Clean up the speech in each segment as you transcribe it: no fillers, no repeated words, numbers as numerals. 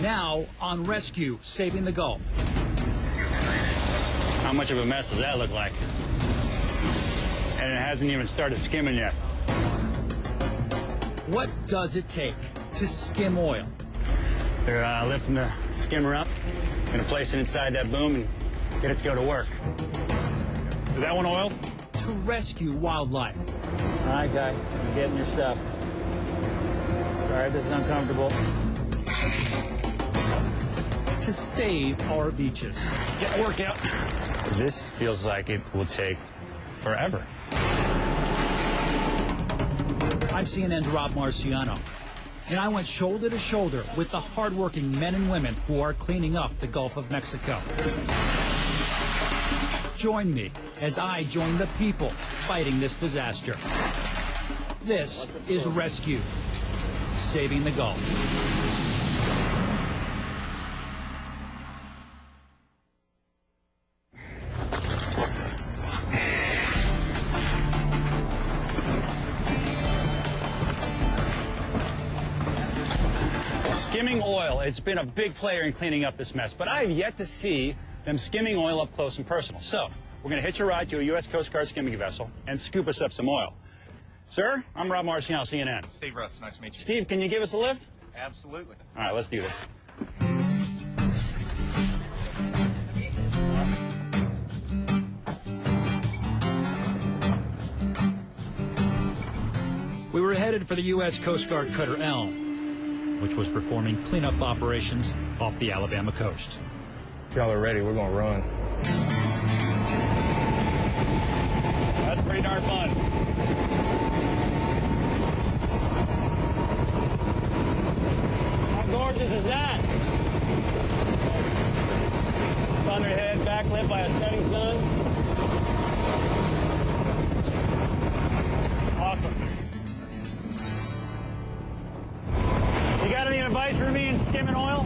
Now on rescue, saving the Gulf. How much of a mess does that look like? And it hasn't even started skimming yet. What does it take to skim oil? They're lifting the skimmer up, gonna place it inside that boom and get it to go to work. Is that one oil? To rescue wildlife. All right, guy, you're getting your stuff. Sorry if this is uncomfortable. To save our beaches. Get the work out. This feels like it will take forever. I'm CNN's Rob Marciano, and I went shoulder to shoulder with the hardworking men and women who are cleaning up the Gulf of Mexico. Join me as I join the people fighting this disaster. This is Rescue, Saving the Gulf. Skimming oil, it's been a big player in cleaning up this mess, but I've yet to see them skimming oil up close and personal. So, we're going to hitch a ride to a U.S. Coast Guard skimming vessel and scoop us up some oil. Sir, I'm Rob Marciano, CNN. Steve Russ, nice to meet you. Steve, can you give us a lift? Absolutely. All right, let's do this. We were headed for the U.S. Coast Guard cutter Elm, which was performing cleanup operations off the Alabama coast. If y'all are ready, we're going to run. That's pretty darn fun. How gorgeous is that? Thunderhead backlit by a setting sun. Awesome. You got any advice for me in skimming oil?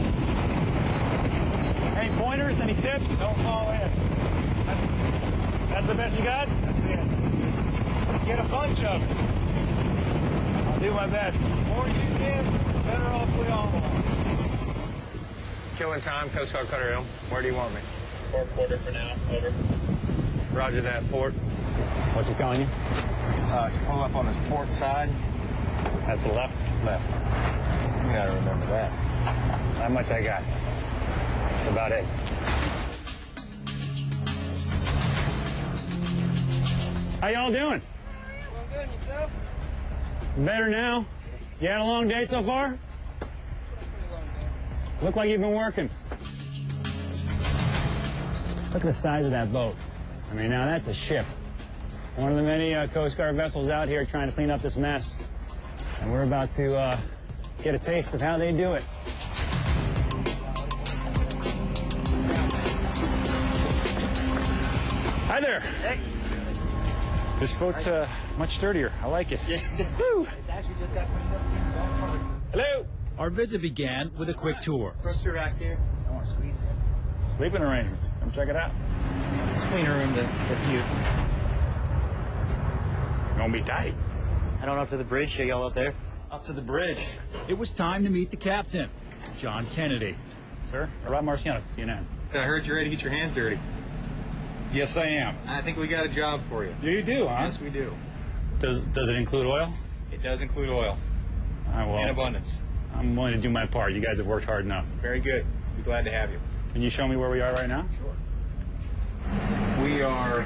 Any pointers, any tips? Don't fall in. That's the best you got? That's it. Get a bunch of it. I'll do my best. The more you get, the better off we all are. Killing time, Coast Guard cutter Elm. Where do you want me? Port quarter for now. Over. Roger that, port. What's he telling you? Pull up on his port side. That's the left. Left. You gotta remember that. How much I got? That's about it. How y'all doing? Well, good, and yourself? Better now. You had a long day so far? Look like you've been working. Look at the size of that boat. I mean, now that's a ship. One of the many Coast Guard vessels out here trying to clean up this mess. And we're about to get a taste of how they do it. Hi there. Hey. This boat's much sturdier. I like it. Yeah. Woo. It's actually just got cleaned up. Hello. Our visit began with a quick tour. First two racks here. I want to squeeze it. Sleeping arrangements. Come check it out. It's cleaner room than a few. Gonna be tight. Head on up to the bridge. Show y'all up there. Up to the bridge. It was time to meet the captain, John Kennedy. Sir, Rob Marciano, CNN. I heard you're ready to get your hands dirty. Yes, I am. I think we got a job for you. You do, huh? Yes, we do. Does it include oil? It does include oil. All right, well, In abundance. I'm willing to do my part. You guys have worked hard enough. Very good. Be glad to have you. Can you show me where we are right now? Sure. We are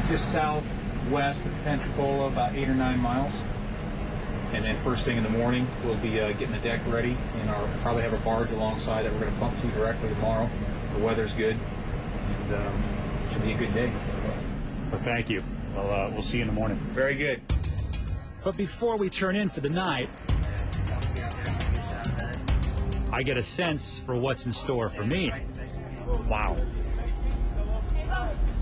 just southwest of Pensacola, about 8 or 9 miles. And then first thing in the morning, we'll be getting the deck ready, and probably have a barge alongside that we're going to pump to directly tomorrow. The weather's good, and should be a good day. Well, thank you. Well, we'll see you in the morning. Very good. But before we turn in for the night, I get a sense for what's in store for me. Wow.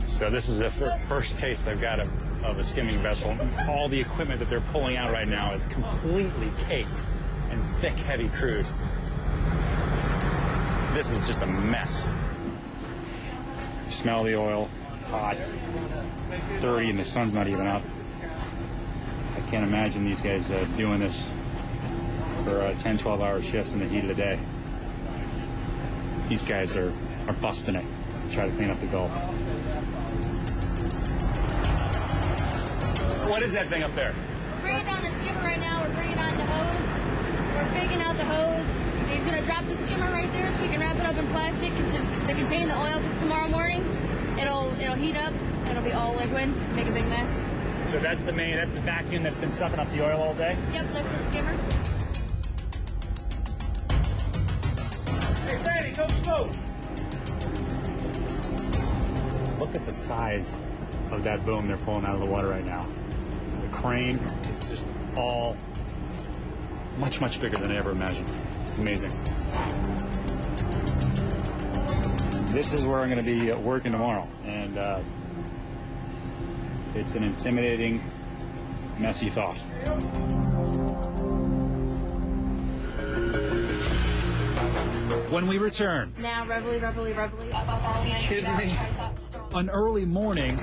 So this is the first taste I've got of a skimming vessel. All the equipment that they're pulling out right now is completely caked in thick, heavy crude. This is just a mess. You smell the oil. It's hot, dirty, and the sun's not even up. I can't imagine these guys doing this for 10, 12-hour shifts in the heat of the day. These guys are busting it to try to clean up the Gulf. What is that thing up there? We're bringing down the skimmer right now. We're bringing on the hose. We're faking out the hose. He's going to drop the skimmer right there so we can wrap it up in plastic to contain the oil, because tomorrow morning it'll heat up. It'll be all liquid, make a big mess. So that's the vacuum that's been sucking up the oil all day? Yep, that's the skimmer. Hey, Fanny, go slow. Look at the size of that boom they're pulling out of the water right now. The crane is just all much, much bigger than I ever imagined. It's amazing. This is where I'm going to be working tomorrow, and it's an intimidating, messy thought. When we return, Now, reveille. Kidding me? an early morning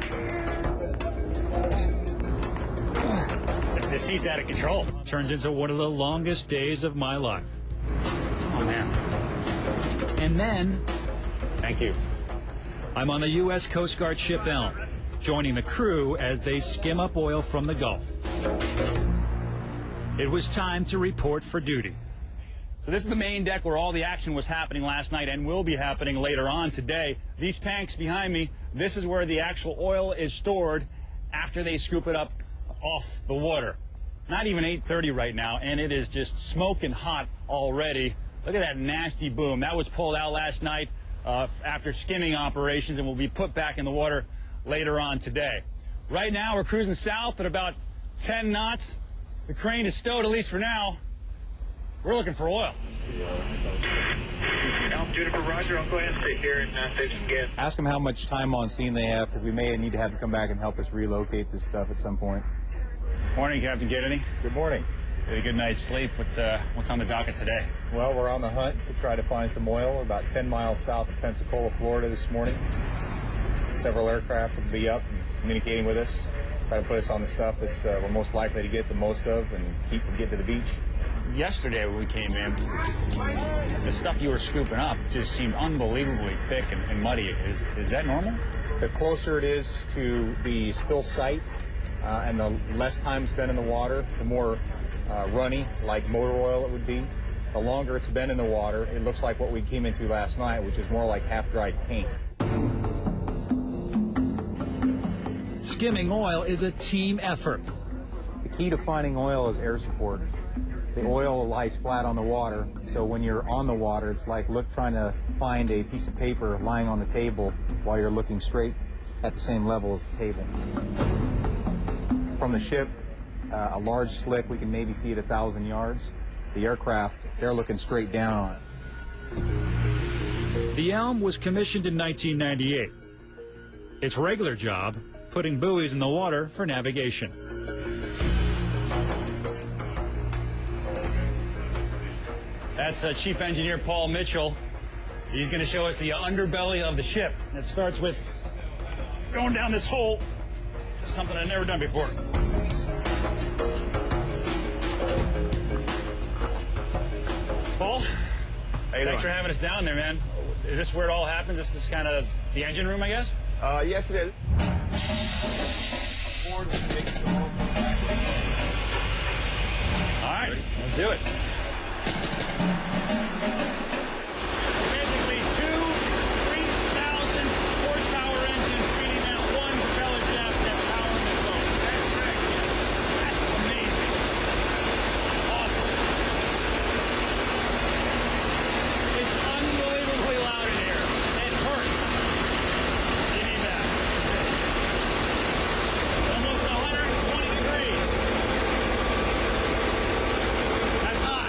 This heat's out of control. turns into one of the longest days of my life. Oh, man. And then Thank you. I'm on the U.S. Coast Guard ship Elm, joining the crew as they skim up oil from the Gulf. It was time to report for duty. So this is the main deck where all the action was happening last night and will be happening later on today. These tanks behind me, this is where the actual oil is stored after they scoop it up off the water. Not even 8:30 right now, and it is just smoking hot already. Look at that nasty boom. That was pulled out last night after skimming operations and will be put back in the water later on today. Right now, we're cruising south at about 10 knots. The crane is stowed, at least for now. We're looking for oil. Elm Juniper, Roger. I'll go ahead and sit here and fix some gas. Ask them how much time on scene they have, because we may need to have them come back and help us relocate this stuff at some point. Morning, Captain Kennedy. Good morning. Had a good night's sleep. What's on the docket today? Well, we're on the hunt to try to find some oil about 10 miles south of Pensacola, Florida this morning. Several aircraft will be up and communicating with us, try to put us on the stuff that we're most likely to get the most of and keep from getting to the beach. Yesterday when we came in, the stuff you were scooping up just seemed unbelievably thick and muddy. Is that normal? The closer it is to the spill site and the less time spent in the water, the more runny, like motor oil it would be. The longer it's been in the water, it looks like what we came into last night, which is more like half-dried paint. Skimming oil is a team effort. The key to finding oil is air support. The oil lies flat on the water, so when you're on the water, it's like trying to find a piece of paper lying on the table while you're looking straight at the same level as the table. From the ship, a large slick, we can maybe see it 1,000 yards. The aircraft, they're looking straight down on it. The Elm was commissioned in 1998. Its regular job, putting buoys in the water for navigation. That's Chief Engineer Paul Mitchell. He's going to show us the underbelly of the ship. It starts with going down this hole, something I've never done before. Paul, thanks for having us down there, man. Is this where it all happens? This is kind of the engine room, I guess? Yes, it is. All right, let's do it. Basically 2 3,000 horsepower engines feeding that one propeller shaft that's powering the boat. That's correct. That's amazing. Awesome. It's unbelievably loud in here. It hurts. You need that. Almost 120 degrees. That's hot.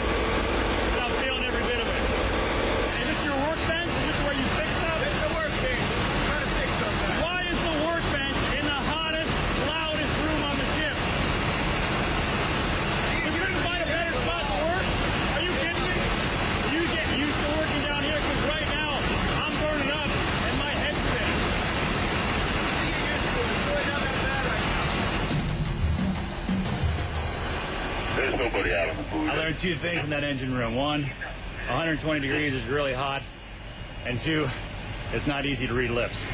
learned two things in that engine room. One, 120 degrees is really hot, and two, it's not easy to read lips.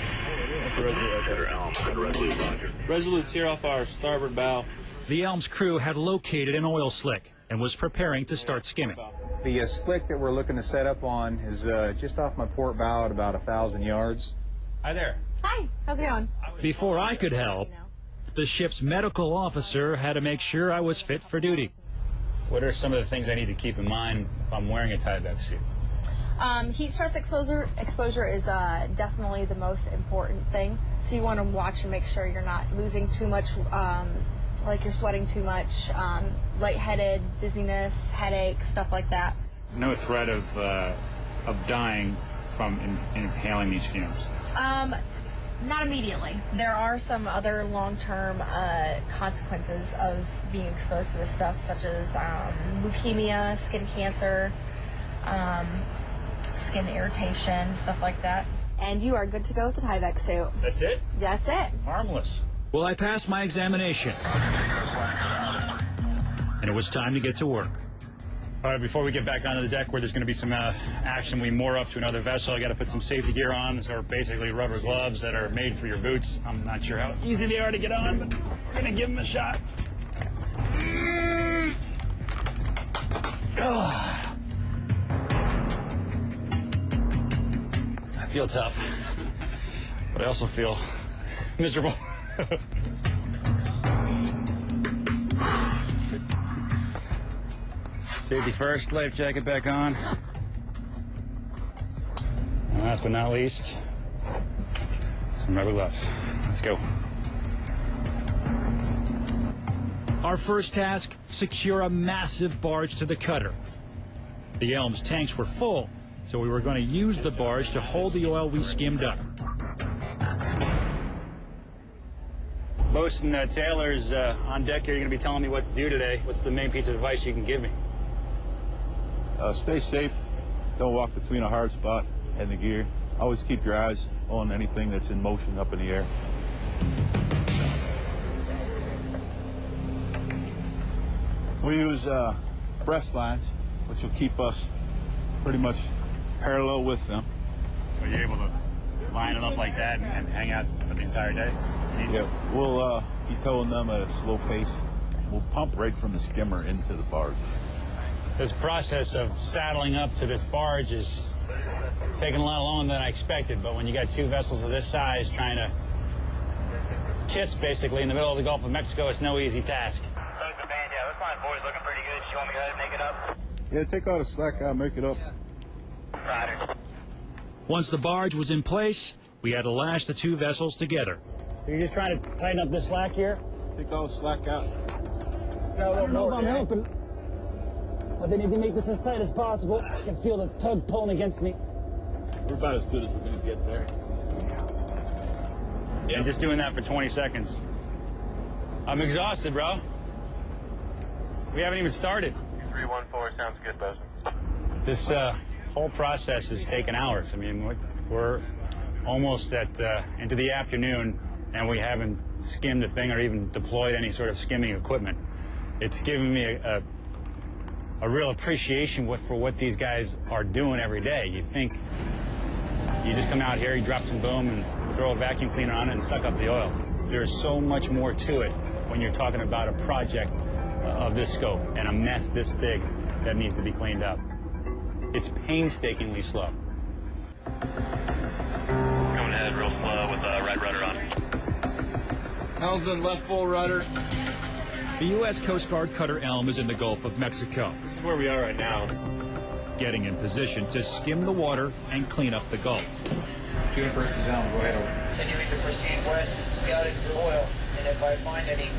That's the Resolute right there. Resolute's here off our starboard bow. The Elms crew had located an oil slick and was preparing to start skimming. The slick that we're looking to set up on is just off my port bow at about 1,000 yards. Hi there. Hi, how's it going? Before I could help, the ship's medical officer had to make sure I was fit for duty. What are some of the things I need to keep in mind if I'm wearing a Tyvek suit? Heat stress exposure is definitely the most important thing. So you want to watch and make sure you're not losing too much, like you're sweating too much, lightheaded, dizziness, headaches, stuff like that. No threat of dying from inhaling these fumes. Not immediately. There are some other long-term consequences of being exposed to this stuff, such as leukemia, skin cancer, skin irritation, stuff like that. And you are good to go with the Tyvek suit. That's it? That's it. Harmless. Well, I passed my examination, and it was time to get to work. All right, before we get back onto the deck where there's going to be some action, we moor up to another vessel. I got to put some safety gear on. These are basically rubber gloves that are made for your boots. I'm not sure how easy they are to get on, but we're going to give them a shot. I feel tough, but I also feel miserable. Safety first, life jacket back on. And last but not least, some rubber gloves. Let's go. Our first task, secure a massive barge to the cutter. The Elms tanks were full, so we were going to use the barge to hold the oil we skimmed up. Bosun Taylor's on deck here. You're going to be telling me what to do today. What's the main piece of advice you can give me? Stay safe. Don't walk between a hard spot and the gear. Always keep your eyes on anything that's in motion up in the air. We use breast lines, which will keep us pretty much parallel with them. So you're able to line it up like that and hang out for the entire day? Yeah, we'll be towing them at a slow pace. We'll pump right from the skimmer into the barge. This process of saddling up to this barge is taking a lot longer than I expected, but when you got two vessels of this size trying to kiss basically in the middle of the Gulf of Mexico, it's no easy task. Yeah, looks like boys looking pretty good. You want me to go ahead and make it up? Yeah, take all the slack out, make it up. Roger. Once the barge was in place, we had to lash the two vessels together. You're just trying to tighten up this slack here? Take all the slack out. I don't know if I'm helping, but they need to make this as tight as possible. I can feel the tug pulling against me. We're about as good as we're going to get there. Yeah, just doing that for 20 seconds. I'm exhausted, bro. We haven't even started. 314 sounds good, Bosun. This whole process has taken hours. I mean, we're almost into the afternoon, and we haven't skimmed a thing or even deployed any sort of skimming equipment. It's given me a real appreciation for what these guys are doing every day. You think you just come out here, you drop some boom, and throw a vacuum cleaner on it and suck up the oil. There is so much more to it when you're talking about a project of this scope and a mess this big that needs to be cleaned up. It's painstakingly slow. Going ahead real slow with the right rudder on. Helmsman left full rudder. The U.S. Coast Guard cutter Elm is in the Gulf of Mexico, This is where we are right now. getting in position to skim the water and clean up the Gulf. Juniper, this is Elm. Go ahead. Continuing to proceed west, scouting for oil, and if I find any,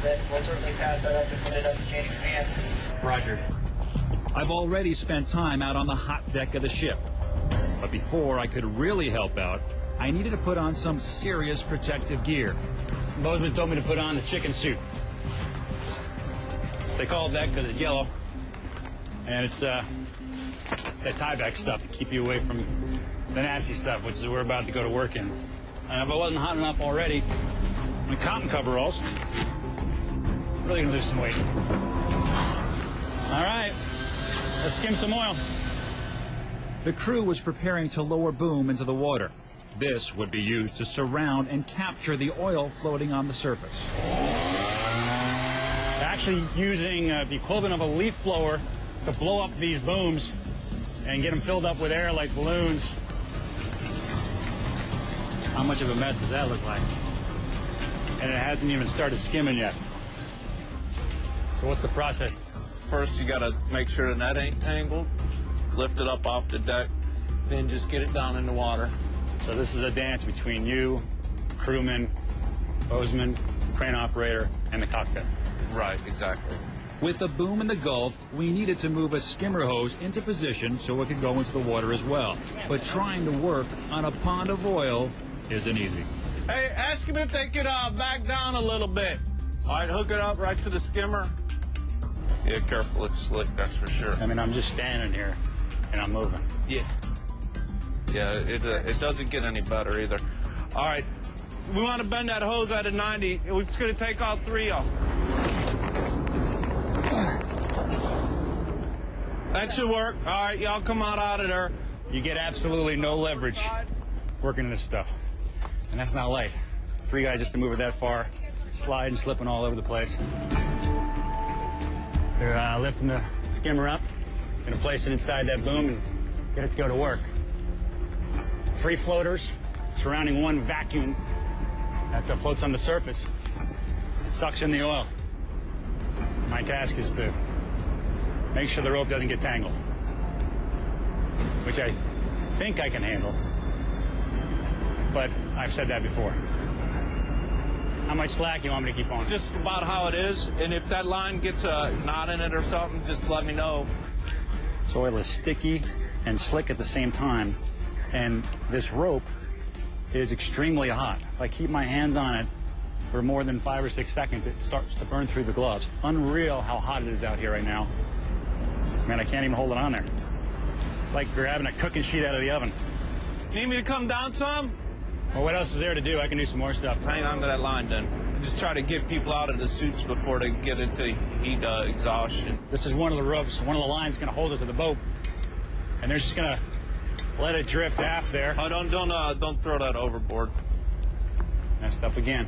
then we'll certainly pass that up and put it up to chain of command. Roger. I've already spent time out on the hot deck of the ship, but before I could really help out, I needed to put on some serious protective gear. Bozeman told me to put on the chicken suit. They call it that because it's yellow, and it's that Tyvek stuff to keep you away from the nasty stuff, which is we're about to go to work in. And if I wasn't hot enough already, the cotton coveralls, really gonna lose some weight. All right, let's skim some oil. The crew was preparing to lower boom into the water. This would be used to surround and capture the oil floating on the surface. Actually using the equivalent of a leaf blower to blow up these booms and get them filled up with air like balloons. How much of a mess does that look like? And it hasn't even started skimming yet. So what's the process? First, you gotta make sure the net ain't tangled, lift it up off the deck, then just get it down in the water. So this is a dance between you, crewman, bozeman, crane operator, and the cockpit. Right, exactly. With the boom in the Gulf, we needed to move a skimmer hose into position so it could go into the water as well. But trying to work on a pond of oil isn't easy. Hey, ask them if they could back down a little bit. All right, hook it up right to the skimmer. Yeah, careful, it's slick, that's for sure. I mean, I'm just standing here, and I'm moving. Yeah. Yeah, it doesn't get any better either. All right, we want to bend that hose at a 90. It's going to take all three off. That should work. All right, y'all come out of there. You get absolutely no leverage working this stuff. And that's not light. 3 guys just to move it that far, sliding, slipping all over the place. They're lifting the skimmer up, gonna place it inside that boom and get it to go to work. Free floaters surrounding one vacuum that floats on the surface. It sucks in the oil. My task is to make sure the rope doesn't get tangled, which I think I can handle, but I've said that before. How much slack you want me to keep on? Just about how it is, and if that line gets a knot in it or something, just let me know. This oil is sticky and slick at the same time, and this rope is extremely hot. If I keep my hands on it for more than 5 or 6 seconds, it starts to burn through the gloves. Unreal how hot it is out here right now. Man, I can't even hold it on there. It's like grabbing a cooking sheet out of the oven. Need me to come down some? Well, what else is there to do? I can do some more stuff. Hang on to that line then. Just try to get people out of the suits before they get into heat exhaustion. This is one of the ropes, one of the lines going to hold it to the boat. And they're just going to let it drift aft there. Oh, don't throw that overboard. Messed up again.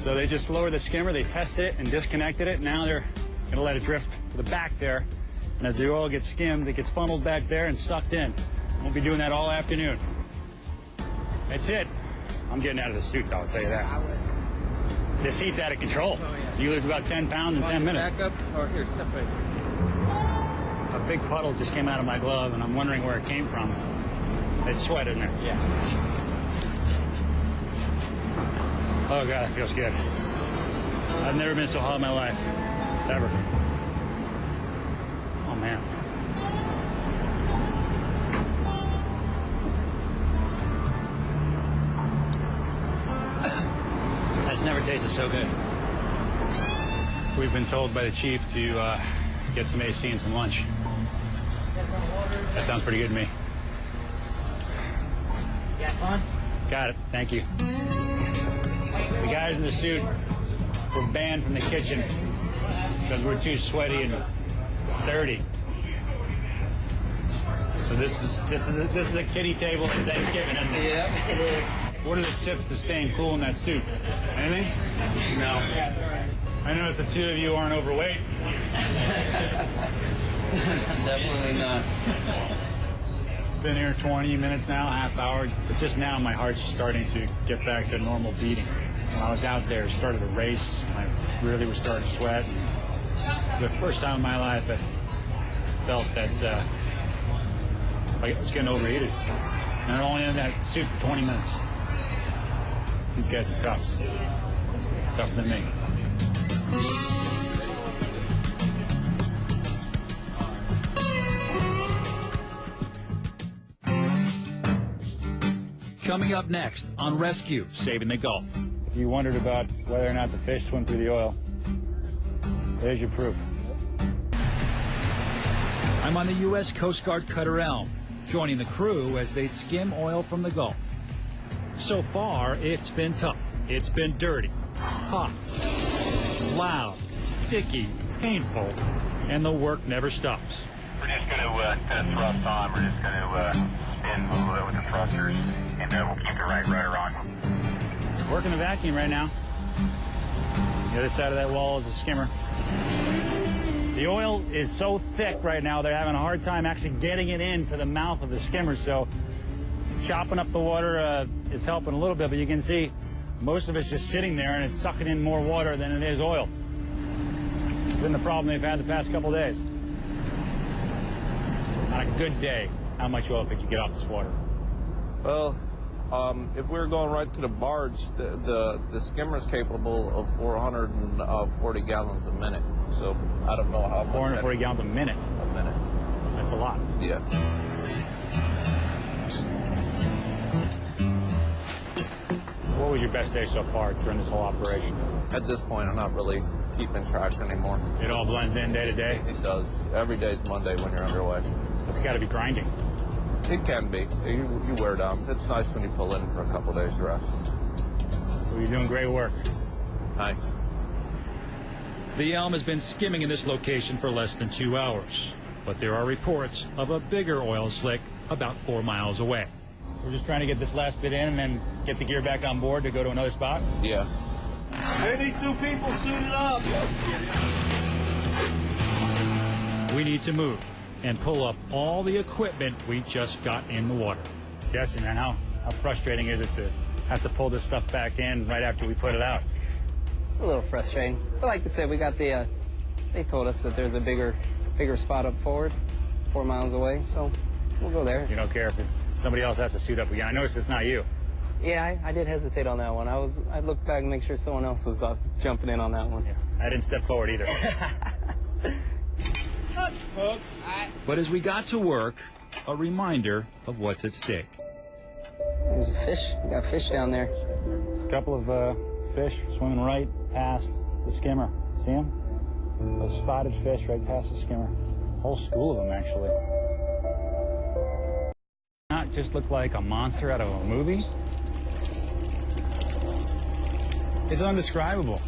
So they just lowered the skimmer, they tested it and disconnected it. Now they're going to let it drift to the back there. And as the oil gets skimmed, it gets funneled back there and sucked in. We'll be doing that all afternoon. That's it. I'm getting out of the suit, though, I'll tell you that. This heat's out of control. You lose about 10 pounds in 10 minutes. Back up, or here, step right. A big puddle just came out of my glove, and I'm wondering where it came from. It's sweat in there. Yeah. Oh, God, that feels good. I've never been so hot in my life. Ever. Oh, man. That's never tasted so good. We've been told by the chief to get some AC and some lunch. That sounds pretty good to me. Got fun? Got it. Thank you. The guys in the suit were banned from the kitchen because we're too sweaty and dirty. So this is a kiddie table at Thanksgiving, isn't it? Yeah, it is. What are the tips to staying cool in that suit? Anything? No. I noticed the two of you aren't overweight. Definitely not. Been here 20 minutes now, half hour, but just now my heart's starting to get back to a normal beating. When I was out there, started a race, I really was starting to sweat. The first time in my life I felt that I was getting overheated. And I'm only in that suit for 20 minutes. These guys are tough. Tougher than me. Coming up next on Rescue, Saving the Gulf. If you wondered about whether or not the fish swim through the oil, there's your proof. I'm on the U.S. Coast Guard Cutter Elm, joining the crew as they skim oil from the Gulf. So far, it's been tough. It's been dirty, hot, loud, sticky, painful, and the work never stops. We're just going to thrust on. We're just going to spin a little bit with the thrusters, and we'll keep the right rudder on. Working the vacuum right now. The other side of that wall is a skimmer. The oil is so thick right now, they're having a hard time actually getting it into the mouth of the skimmer, so chopping up the water is helping a little bit, but you can see most of it's just sitting there and it's sucking in more water than it is oil. It's been the problem they've had the past couple days. On a good day, how much oil could you get off this water? Well, if we were going right to the barge, the skimmer is capable of 440 gallons a minute. So I don't know how much. 440 gallons a minute? A minute. That's a lot. Yeah. What was your best day so far during this whole operation? At this point, I'm not really keeping track anymore. It all blends in day to day? It does. Every day's Monday when you're underway. It's got to be grinding. It can be. You wear down. It's nice when you pull in for a couple days rest. Well, you're doing great work. Thanks. The Elm has been skimming in this location for less than 2 hours, but there are reports of a bigger oil slick about 4 miles away. We're just trying to get this last bit in and then get the gear back on board to go to another spot? Yeah. They need 2 people suited up. We need to move and pull up all the equipment we just got in the water. Jesse, man, how frustrating is it to have to pull this stuff back in right after we put it out? It's a little frustrating. But like I said, we got the, they told us that there's a bigger spot up forward, 4 miles away, so we'll go there. You don't care if somebody else has to suit up again? I noticed it's not you. Yeah, I did hesitate on that one. I looked back and make sure someone else was jumping in on that one. Yeah, I didn't step forward either. Hook. Hook. But as we got to work, a reminder of what's at stake. There's a fish. We got fish down there. A couple of fish swimming right past the skimmer. See them? Those spotted fish right past the skimmer. A whole school of them, actually. Not just look like a monster out of a movie. It's undescribable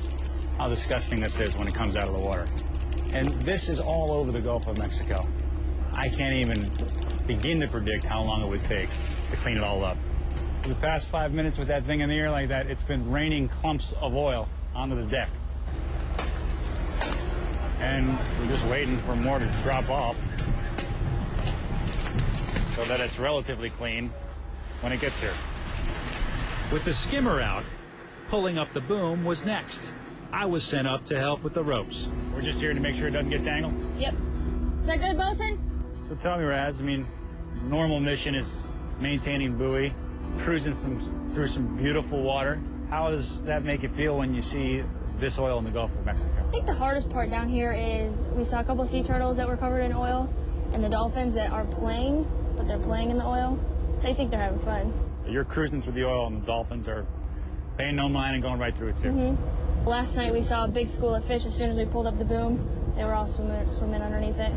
how disgusting this is when it comes out of the water. And this is all over the Gulf of Mexico. I can't even begin to predict how long it would take to clean it all up. For the past 5 minutes with that thing in the air like that, it's been raining clumps of oil onto the deck. And we're just waiting for more to drop off so that it's relatively clean when it gets here. With the skimmer out, pulling up the boom was next. I was sent up to help with the ropes. We're just here to make sure it doesn't get tangled? Yep. Is that good, bosun? So tell me, Raz, I mean, normal mission is maintaining buoy, cruising through some beautiful water. How does that make you feel when you see this oil in the Gulf of Mexico? I think the hardest part down here is we saw a couple sea turtles that were covered in oil, and the dolphins that are playing, but they're playing in the oil. They think they're having fun. You're cruising through the oil, and the dolphins are paying no mind and going right through it, too. Mm-hmm. Last night we saw a big school of fish. As soon as we pulled up the boom, they were all swimming underneath it.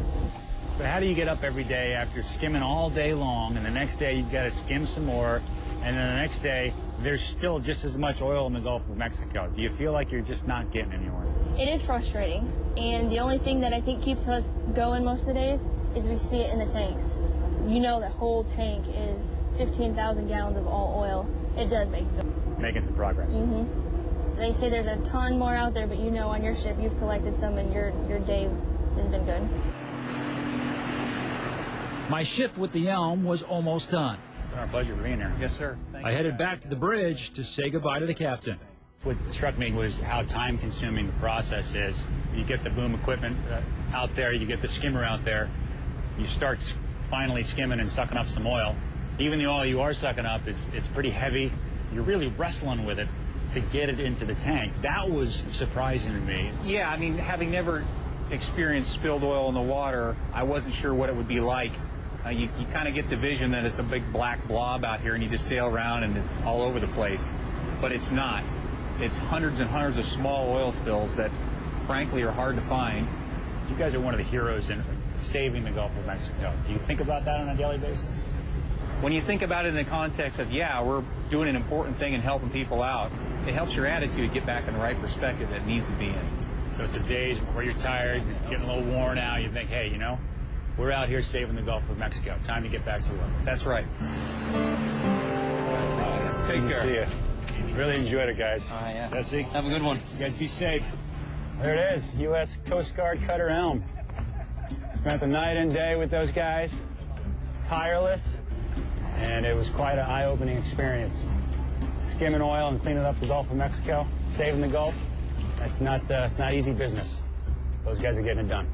So how do you get up every day after skimming all day long, and the next day you've got to skim some more, and then the next day there's still just as much oil in the Gulf of Mexico? Do you feel like you're just not getting anywhere? It is frustrating, and the only thing that I think keeps us going most of the days is we see it in the tanks. You know the whole tank is 15,000 gallons of all oil. It does make you feel. Making some progress. Mm-hmm. They say there's a ton more out there, but you know on your ship you've collected some and your day has been good. My shift with the Elm was almost done. It's been our pleasure being here. Yes, sir. Thank I you. headed back to the bridge to say goodbye to the captain. What struck me was how time-consuming the process is. You get the boom equipment out there, you get the skimmer out there, you start finally skimming and sucking up some oil. Even the oil you are sucking up is pretty heavy. You're really wrestling with it to get it into the tank. That was surprising to me. Yeah, I mean, having never experienced spilled oil in the water, I wasn't sure what it would be like. You kind of get the vision that it's a big black blob out here and you just sail around and it's all over the place. But it's not. It's hundreds and hundreds of small oil spills that, frankly, are hard to find. You guys are one of the heroes in saving the Gulf of Mexico. Do you think about that on a daily basis? When you think about it in the context of, yeah, we're doing an important thing and helping people out, it helps your attitude get back in the right perspective that it needs to be in. So at the days where you're tired, you're getting a little worn out, you think, hey, you know, we're out here saving the Gulf of Mexico. Time to get back to work. That's right. Take care. See you. Really enjoyed it, guys. Yeah. Jesse? Have a good one. You guys be safe. There it is, U.S. Coast Guard Cutter Elm. Spent the night and day with those guys, tireless, and it was quite an eye-opening experience. Skimming oil and cleaning up the Gulf of Mexico, saving the Gulf, it's not easy business. Those guys are getting it done.